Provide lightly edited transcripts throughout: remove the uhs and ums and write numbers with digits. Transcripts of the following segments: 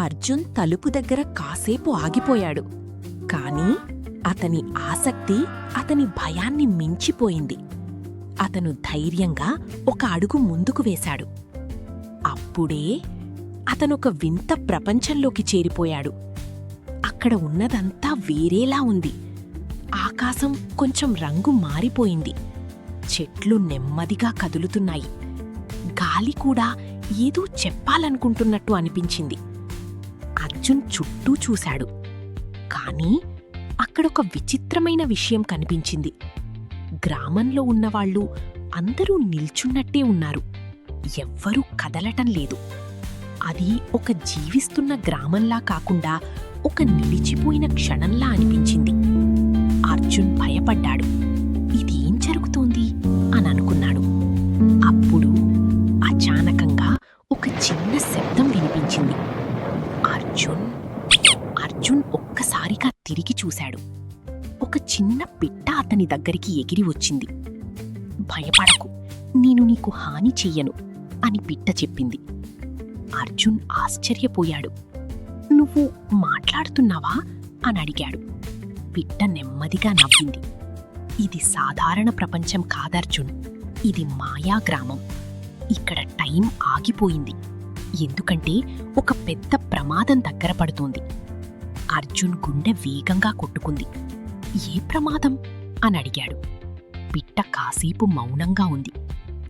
అర్జున్ తలుపు దగ్గర కాసేపు ఆగిపోయాడు. కాని అతని ఆసక్తి అతని భయాన్ని మించిపోయింది. అతను ధైర్యంగా ఒక అడుగు ముందుకు వేశాడు. అప్పుడే అతనొక వింత ప్రపంచంలోకి చేరిపోయాడు. అక్కడ ఉన్నదంతా వేరేలా ఉంది. ఆకాశం కొంచెం రంగు మారిపోయింది. చెట్లు నెమ్మదిగా కదులుతున్నాయి. గాలి కూడా ఏదో చెప్పాలనుకుంటున్నట్టు అనిపించింది. అర్జున్ చుట్టూ చూశాడు. కాని అక్కడొక విచిత్రమైన విషయం కనిపించింది. గ్రామంలో ఉన్నవాళ్లు అందరూ నిల్చున్నట్టే ఉన్నారు. ఎవ్వరూ కదలటం లేదు. అది ఒక జీవిస్తున్న గ్రామంలా కాకుండా ఒక నిలిచిపోయిన క్షణంలా అనిపించింది. అర్జున్ భయపడ్డాడు. ఇదేం జరుగుతోంది అని అనుకున్నాడు. అప్పుడు అచానకంగా ఒక చిన్న శబ్దం వినిపించింది. అర్జున్ ఒక్కసారిగా తిరిగి చూశాడు. ఒక చిన్న పిట్ట అతని దగ్గరికి ఎగిరి వచ్చింది. భయపడకు, నేను నీకు హాని చెయ్యను అని పిట్ట చెప్పింది. అర్జున్ ఆశ్చర్యపోయాడు. నువ్వు మాట్లాడుతున్నావా అని అడిగాడు. పిట్ట నెమ్మదిగా నవ్వింది. ఇది సాధారణ ప్రపంచం కాదర్జున్, ఇది మాయాగ్రామం. ఇక్కడ టైం ఆగిపోయింది. ఎందుకంటే ఒక పెద్ద ప్రమాదం దగ్గర పడుతోంది. అర్జున్ గుండె వేగంగా కొట్టుకుంది. ఏ ప్రమాదం అని అడిగాడు. పిట్ట కాసేపు మౌనంగా ఉంది.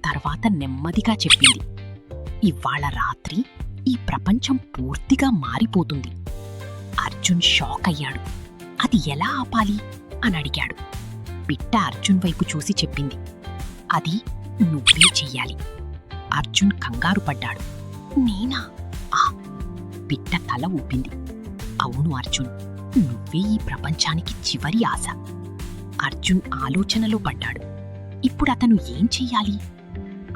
తర్వాత నెమ్మదిగా చెప్పింది. ఇవాళ రాత్రి ఈ ప్రపంచం పూర్తిగా మారిపోతుంది. అర్జున్ షాక్ అయ్యాడు. అది ఎలా ఆపాలి అని అడిగాడు. పిట్ట అర్జున్ వైపు చూసి చెప్పింది, అది నువ్వే చెయ్యాలి. అర్జున్ కంగారు పడ్డాడు. నేనా? పిట్ట తల ఊపింది. అవును అర్జున్, నువ్వే ఈ ప్రపంచానికి చివరి ఆశ. అర్జున్ ఆలోచనలో పడ్డాడు. ఇప్పుడు అతను ఏం చెయ్యాలి?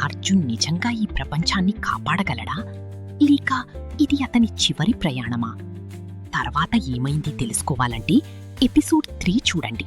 అర్జున్ నిజంగా ఈ ప్రపంచాన్ని కాపాడగలడా, లేక ఇది అతని చివరి ప్రయాణమా? తర్వాత ఏమైంది తెలుసుకోవాలంటే ఎపిసోడ్ 3 చూడండి.